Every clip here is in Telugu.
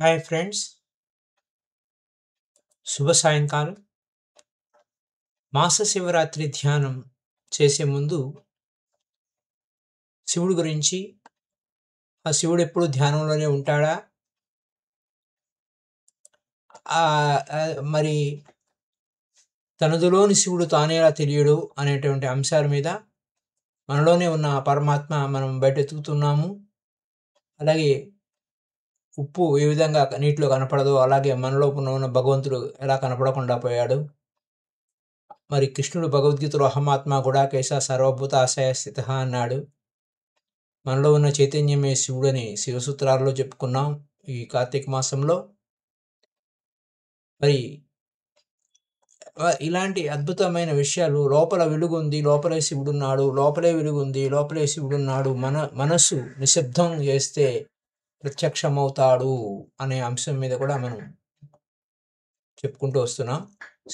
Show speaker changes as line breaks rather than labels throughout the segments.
హాయ్ ఫ్రెండ్స్, శుభ సాయంకాలం. మాస శివరాత్రి ధ్యానం చేసే ముందు శివుడి గురించి, ఆ శివుడు ఎప్పుడు ధ్యానంలోనే ఉంటాడా, మరి తనదులోని శివుడు తానేలా తెలియడు అనేటువంటి అంశాల మీద, మనలోనే ఉన్న పరమాత్మ మనం బయట ఎతుకుతున్నాము. అలాగే ఉప్పు ఏ విధంగా నీటిలో కనపడదో అలాగే మనలో ఉన్న భగవంతుడు ఎలా కనపడకుండా పోయాడు. మరి కృష్ణుడు భగవద్గీతలో అహమాత్మ గుడాకేశ సర్వభూత ఆశయ స్థిత అన్నాడు. మనలో ఉన్న చైతన్యమే శివుడని శివసూత్రాల్లో చెప్పుకున్నాం ఈ కార్తీక మాసంలో. మరి ఇలాంటి అద్భుతమైన విషయాలు, లోపల వెలుగుంది, లోపలే శివుడున్నాడు, లోపలే వెలుగుంది, లోపలే శివుడున్నాడు, మనస్సు నిశ్శబ్దం చేస్తే ప్రత్యక్షమవుతాడు అనే అంశం మీద కూడా మనం చెప్పుకుంటూ వస్తున్నాం.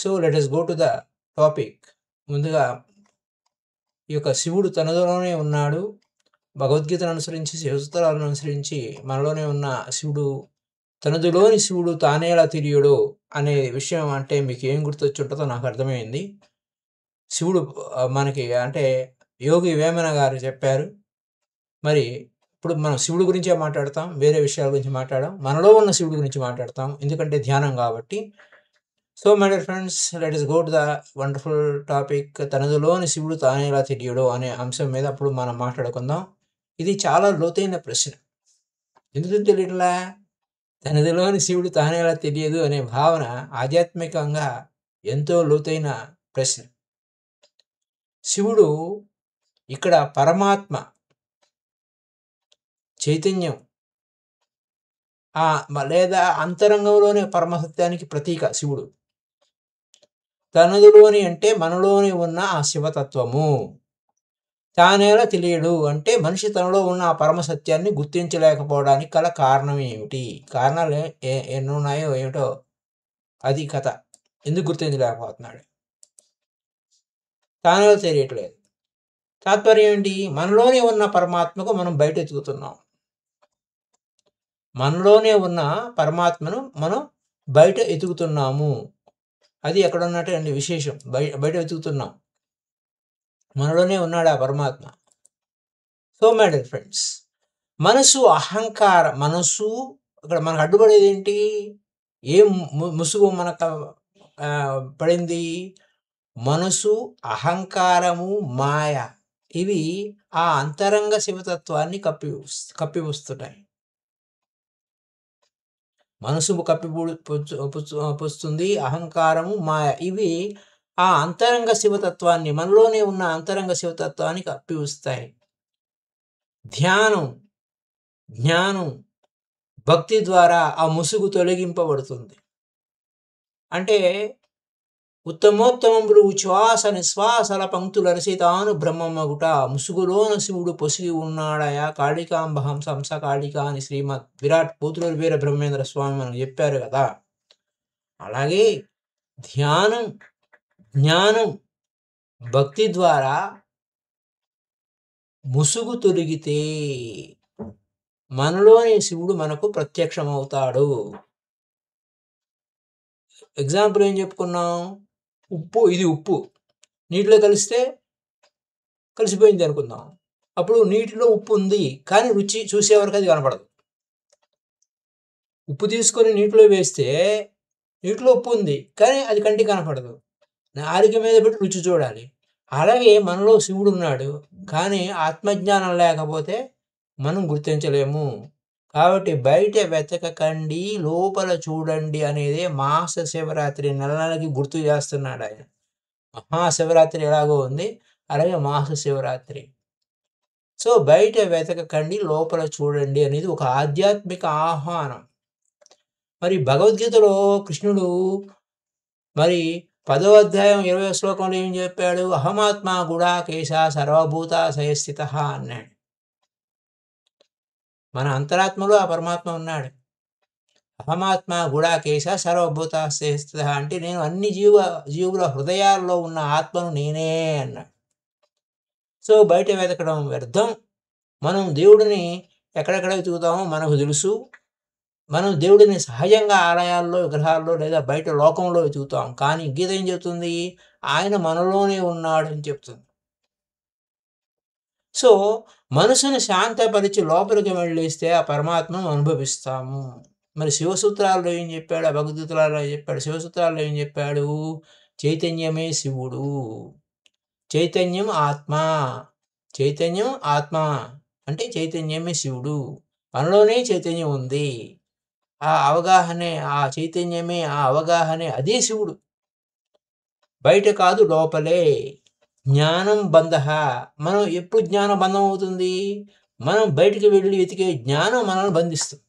So let us go to the topic. ముందుగా ఈ యొక్క శివుడు తనలోనే ఉన్నాడు. భగవద్గీతను అనుసరించి, శివసూత్రాలను అనుసరించి మనలోనే ఉన్న శివుడు, తనదులోని శివుడు తానేలా తెలియడు అనే విషయం అంటే మీకు ఏం గుర్తొచ్చి ఉంటుందో నాకు అర్థమైంది. శివుడు మనకి అంటే యోగి వేమన గారు చెప్పారు. మరి ఇప్పుడు మనం శివుడి గురించే మాట్లాడతాం, వేరే విషయాల గురించి మాట్లాడడం, మనలో ఉన్న శివుడి గురించి మాట్లాడతాం, ఎందుకంటే ధ్యానం కాబట్టి. So my dear friends, let us go to the wonderful topic, తనదులోని శివుడు తానేలా తెలియడు అనే అంశం మీద అప్పుడు మనం మాట్లాడుకుందాం. ఇది చాలా లోతైన ప్రశ్న. ఎందుకు తెలియట్లా? తనదిలోని శివుడు తానేలా తెలియదు అనే భావన ఆధ్యాత్మికంగా ఎంతో లోతైన ప్రశ్న. శివుడు ఇక్కడ పరమాత్మ, చైతన్యం, లేదా అంతరంగంలోని పరమసత్యానికి ప్రతీక శివుడు. తనదులోని అంటే మనలోని ఉన్న ఆ శివతత్వము. తానేలా తెలియడు అంటే మనిషి తనలో ఉన్న ఆ పరమసత్యాన్ని గుర్తించలేకపోవడానికి గల కారణం ఏమిటి? కారణాలు ఎన్ని ఉన్నాయో ఏమిటో అది కథ. ఎందుకు గుర్తించలేకపోతున్నాడు? తానేలా తెలియట్లేదు. తాత్పర్యం ఏంటి? మనలోనే ఉన్న పరమాత్మకు మనం బయట ఎతుకుతున్నాం. మనలోనే ఉన్న పరమాత్మను మనం బయట ఎతుకుతున్నాము. అది ఎక్కడ ఉన్నటువంటి విశేషం. బయట వెతుకుతున్నాం. మనలోనే ఉన్నాడు ఆ పరమాత్మ. సో మై డియర్ ఫ్రెండ్స్, మనసు మనసు ఇక్కడ మనకు అడ్డుపడేది ఏంటి? ఏం ముసుగు మనకు పడింది? మనసు, అహంకారము, మాయ. ఇవి ఆ అంతరంగ శివతత్వాన్ని కప్పిపుస్తున్నాయి. మనసు పుస్తుంది, అహంకారము, మాయ. ఇవి ఆ అంతరంగ శివతత్వాన్ని, మనలోనే ఉన్న అంతరంగ శివతత్వాన్ని కప్పిస్తాయి. జ్ఞానం, భక్తి ద్వారా ఆ ముసుగు తొలగింపబడుతుంది. అంటే ఉత్తమోత్తమములు ఉచ్ఛ్వాస నిశ్వాసల పంక్తుల రసితాను బ్రహ్మమగుట, ముసుగులోన శివుడు పొసిగి ఉన్నాడయా కాళికాంబహం సంస కాళిక అని శ్రీమద్ విరాట్ పోతులూరి వీర బ్రహ్మేంద్ర స్వామి మనకు చెప్పారు కదా. అలాగే జ్ఞానం, భక్తి ద్వారా ముసుగు తొలగితే మనలోని శివుడు మనకు ప్రత్యక్షమవుతాడు. ఎగ్జాంపుల్ ఏం చెప్పుకున్నాం? ఇది ఉప్పు నీటిలో కలిస్తే కలిసిపోయింది అనుకుందాం. అప్పుడు నీటిలో ఉప్పు ఉంది, కానీ రుచి చూసేవరకు అది కనపడదు. ఉప్పు తీసుకొని నీటిలో వేస్తే నీటిలో ఉప్పు ఉంది, కానీ అది కంటికి కనపడదు. నాలుక మీద పెట్టి రుచి చూడాలి. అలాగే మనలో శివుడు ఉన్నాడు, కానీ ఆత్మజ్ఞానం లేకపోతే మనం గుర్తించలేము. కాబట్టి బయట వెతకకండి, లోపల చూడండి అనేది మాస శివరాత్రి నెలకి గుర్తు చేస్తున్నాడు ఆయన. మహాశివరాత్రి ఎలాగో ఉంది, అలాగే మాస శివరాత్రి. సో బయట వెతకకండి, లోపల చూడండి అనేది ఒక ఆధ్యాత్మిక ఆహ్వానం. మరి భగవద్గీతలో కృష్ణుడు మరి 10వ అధ్యాయం 20వ శ్లోకంలో ఏం చెప్పాడు? అహమాత్మ గుడాకేశ సర్వభూతాశయ స్థిత అన్నాడు. మన అంతరాత్మలో ఆ పరమాత్మ ఉన్నాడు. అహమాత్మ గుడాకేశ సర్వభూతాశయ స్థిత అంటే నేను అన్ని జీవుల హృదయాల్లో ఉన్న ఆత్మను నేనే అన్నాడు. సో బయట వెతకడం వ్యర్థం. మనం దేవుడిని ఎక్కడెక్కడ వెతుకుతామో మనకు తెలుసు. మనం దేవుడిని సహజంగా ఆలయాల్లో, విగ్రహాల్లో లేదా బయట లోకంలో వెతుకుతాం. కానీ గీత ఏం చెప్తుంది? ఆయన మనలోనే ఉన్నాడని చెప్తుంది. సో, మనసుని శాంతపరిచి లోపలికి వెళ్ళిస్తే ఆ పరమాత్మను అనుభవిస్తాము. మరి శివసూత్రాల్లో ఏం చెప్పాడు? ఆ భగవద్గీతలో చెప్పాడు. శివసూత్రాల్లో ఏం చెప్పాడు? చైతన్యమే శివుడు. చైతన్యం ఆత్మ. చైతన్యం ఆత్మ. అంటే చైతన్యమే శివుడు. మనలోనే చైతన్యం ఉంది. ఆ అవగాహనే, ఆ చైతన్యమే, ఆ అవగాహనే అదే శివుడు. బయట కాదు లోపలే. జ్ఞానం బంధః. మనం ఎప్పుడు జ్ఞానం బంధం అవుతుంది? మనం బయటికి వెళ్ళి వెతికే జ్ఞానం మనల్ని బంధిస్తుంది.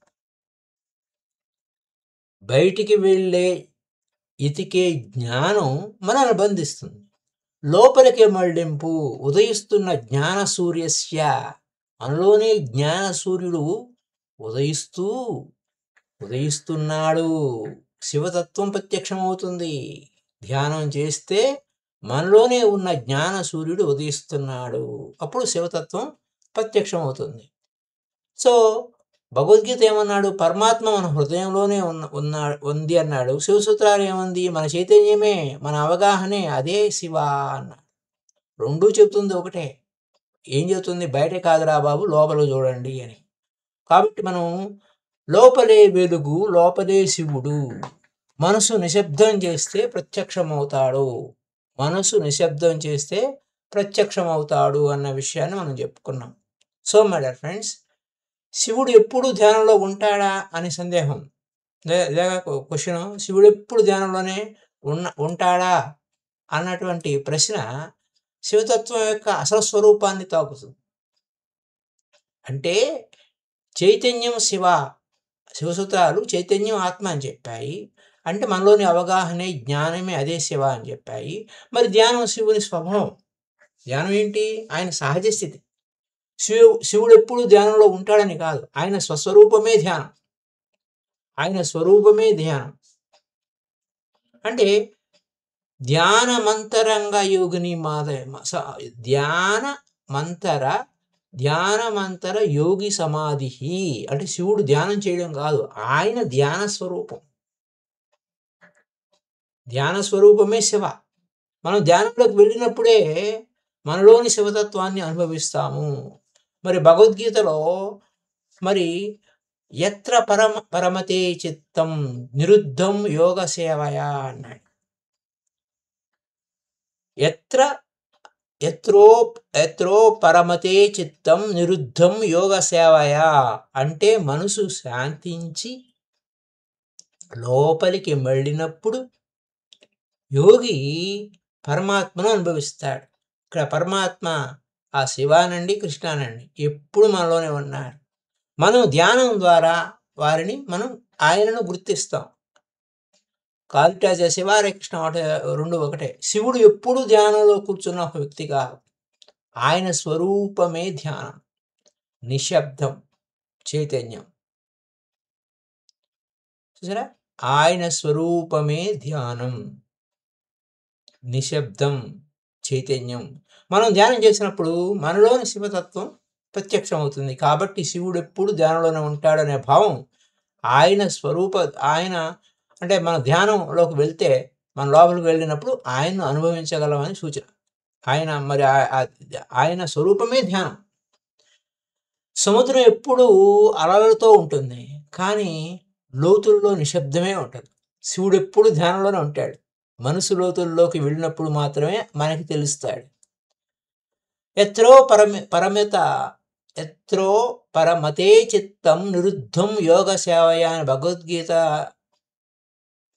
బయటికి వెళ్ళే ఎతికే జ్ఞానం మనల్ని బంధిస్తుంది. లోపలికి మళ్లింపు ఉదయిస్తున్న జ్ఞాన సూర్యస్య. మనలోనే జ్ఞాన సూర్యుడు ఉదయిస్తూ ఉదయిస్తున్నాడు. శివతత్వం ప్రత్యక్షమవుతుంది. ధ్యానం చేస్తే మనలోనే ఉన్న జ్ఞాన సూర్యుడు ఉదయిస్తున్నాడు. అప్పుడు శివతత్వం ప్రత్యక్షమవుతుంది. సో, భగవద్గీత ఏమన్నాడు? పరమాత్మ మన హృదయంలోనే ఉంది అన్నాడు. శివసూత్రాలు ఏముంది? మన చైతన్యమే, మన అవగాహనే అదే శివ అన్నాడు. రెండూ చెప్తుంది ఒకటే. ఏం చెప్తుంది? బయట కాదురా బాబు, లోపల చూడండి అని. కాబట్టి మనం లోపలే వెలుగు, లోపలే శివుడు. మనసు నిశ్శబ్దం చేస్తే ప్రత్యక్షమవుతాడు. మనసు నిశ్శబ్దం చేస్తే ప్రత్యక్షమవుతాడు అన్న విషయాన్ని మనం చెప్పుకున్నాం. సో మై డియర్ ఫ్రెండ్స్, శివుడు ఎప్పుడు ధ్యానంలో ఉంటాడా అని సందేహం. లేదా క్వశ్చన్, శివుడు ఎప్పుడు ధ్యానంలోనే ఉంటాడా అన్నటువంటి ప్రశ్న శివతత్వం యొక్క అసలు స్వరూపాన్ని తాకుతుంది. అంటే చైతన్యం శివ. శివసూత్రాలు చైతన్యం ఆత్మ అని చెప్పాయి. అంటే మనలోని అవగాహనే, జ్ఞానమే అదే శివ అని చెప్పాయి. మరి ధ్యానం శివుని స్వభావం. ధ్యానం ఏంటి? ఆయన సహజ స్థితి. శివుడు ఎప్పుడు ధ్యానంలో ఉంటాడని కాదు. ఆయన స్వస్వరూపమే ధ్యానం. ఆయన స్వరూపమే ధ్యానం. అంటే ధ్యానమంతరంగ యోగిని మాదయ ధ్యానమంతర యోగి సమాధి. అంటే శివుడు ధ్యానం చేయడం కాదు, ఆయన ధ్యాన స్వరూపం. ధ్యాన స్వరూపమే శివ. మనం ధ్యానంలోకి వెళ్ళినప్పుడే మనలోని శివతత్వాన్ని అనుభవిస్తాము. మరి భగవద్గీతలో మరి ఎత్ర పరమతే చిత్తం నిరుద్ధం యోగ సేవయా అన్నాడు. ఎత్రో పరమతే చిత్తం నిరుద్ధం యోగ సేవయా. అంటే మనసు శాంతించి లోపలికి మళ్ళినప్పుడు యోగి పరమాత్మను అనుభవిస్తాడు. ఇక్కడ పరమాత్మ ఆ శివానండి, కృష్ణానండి ఎప్పుడు మనలోనే ఉన్నాడు. మనం ధ్యానం ద్వారా మనం ఆయనను గుర్తిస్తాం. కాలిటాజ శివారే కృష్ణ రెండు ఒకటే. శివుడు ఎప్పుడు ధ్యానంలో కూర్చున్న ఒక వ్యక్తి కాదు. ఆయన స్వరూపమే ధ్యానం, నిశ్శబ్దం, చైతన్యం. చూసారా? ఆయన స్వరూపమే ధ్యానం, నిశ్శబ్దం, చైతన్యం. మనం ధ్యానం చేసినప్పుడు మనలోని శివతత్వం ప్రత్యక్షం అవుతుంది. కాబట్టి శివుడు ఎప్పుడు ధ్యానంలోనే ఉంటాడనే భావం ఆయన ఆయన అంటే మన ధ్యానంలోకి వెళ్తే, మన లోపలికి వెళ్ళినప్పుడు ఆయన్ను అనుభవించగలమని సూచన. ఆయన స్వరూపమే ధ్యానం. సముద్రం ఎప్పుడు అలలతో ఉంటుంది, కానీ లోతుల్లో నిశ్శబ్దమే ఉంటుంది. శివుడు ఎప్పుడు ధ్యానంలోనే ఉంటాడు. మనసు లోతుల్లోకి వెళ్ళినప్పుడు మాత్రమే మనకి తెలుస్తాడు. ఎత్రో పరమతే చిత్తం నిరుద్ధం యోగ సేవయా అని భగవద్గీత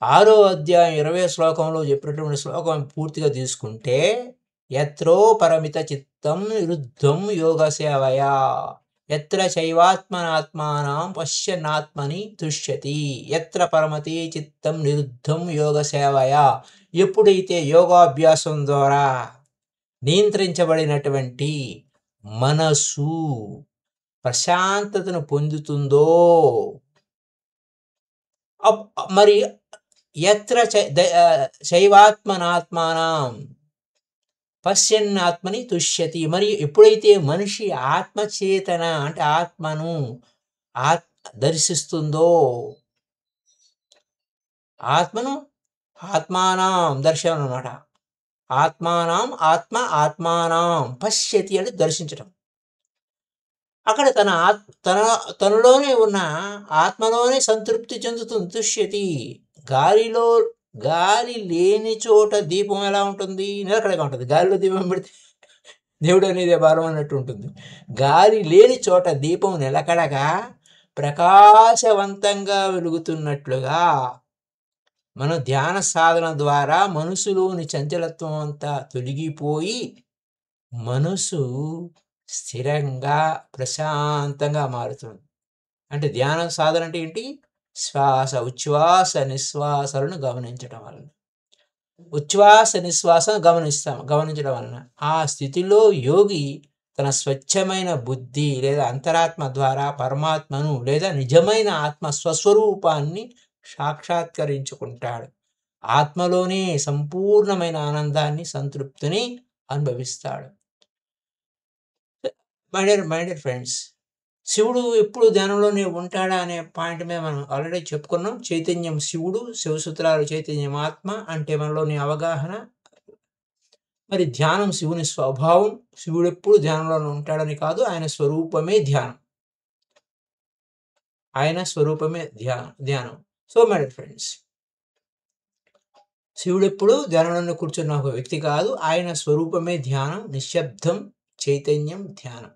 6వ అధ్యాయం 20వ శ్లోకంలో చెప్పినటువంటి శ్లోకం పూర్తిగా తీసుకుంటే, ఎత్రో పరమిత చిత్తం నిరుద్ధం యోగ సేవయా ఎత్ర చైవాత్మనాత్మానం పశ్యన్నాత్మని తుష్యతి. ఎత్ర పరమతే చిత్తం నిరుద్ధం యోగ సేవయా. ఎప్పుడైతే యోగాభ్యాసం ద్వారా నియంత్రించబడినటువంటి మనసు ప్రశాంతతను పొందుతుందో, మరి ఎత్ర శైవాత్మనాత్మానం పశ్యన్నాత్మని తుష్యతి. మరి ఎప్పుడైతే మనిషి ఆత్మచేతన అంటే దర్శిస్తుందో, ఆత్మను ఆత్మానం దర్శనం అన్నమాట. ఆత్మానం ఆత్మానం పశ్యతి అంటే దర్శించటం. అక్కడ తనలోనే ఉన్న ఆత్మలోనే సంతృప్తి చెందుతుంది. తుష్యతి. గాలిలో గాలి లేని చోట దీపం ఎలా ఉంటుంది? నిలకడగా ఉంటుంది. గాలిలో దీపం పెడితే దేవుడు అనేది భారం అన్నట్టు ఉంటుంది. గాలి లేని చోట దీపం నిలకడగా ప్రకాశవంతంగా వెలుగుతున్నట్లుగా మన ధ్యాన సాధన ద్వారా మనసులోని చంచలత్వం అంతా తొలగిపోయి మనసు స్థిరంగా ప్రశాంతంగా మారుతుంది. అంటే ధ్యాన సాధన అంటే ఏంటి? శ్వాస ఉచ్ఛ్వాస నిశ్వాసాలను గమనించడం వలన, ఉచ్ఛ్వాస నిశ్వాసం గమనించడం వలన ఆ స్థితిలో యోగి తన స్వచ్ఛమైన బుద్ధి లేదా అంతరాత్మ ద్వారా పరమాత్మను లేదా నిజమైన ఆత్మ స్వస్వరూపాన్ని సాక్షాత్కరించుకుంటాడు. ఆత్మలోనే సంపూర్ణమైన ఆనందాన్ని, సంతృప్తిని అనుభవిస్తాడు. మై డియర్ ఫ్రెండ్స్, శివుడు ఎప్పుడు ధ్యానంలోనే ఉంటాడా అనే పాయింట్ మీద మనం ఆల్రెడీ చెప్పుకున్నాం. చైతన్యం శివుడు, శివసూత్రాలు చైతన్యం ఆత్మ అంటే మనలోని అవగాహన. మరి ధ్యానం శివుని స్వభావం. శివుడు ఎప్పుడు ధ్యానంలోనే ఉంటాడని కాదు, ఆయన స్వరూపమే ధ్యానం. ఆయన స్వరూపమే ధ్యానం. సో మై డియర్ ఫ్రెండ్స్, శివుడు ఎప్పుడు ధ్యానంలోనే కూర్చున్న ఒక వ్యక్తి కాదు, ఆయన స్వరూపమే ధ్యానం, నిశ్శబ్దం, చైతన్యం, ధ్యానం.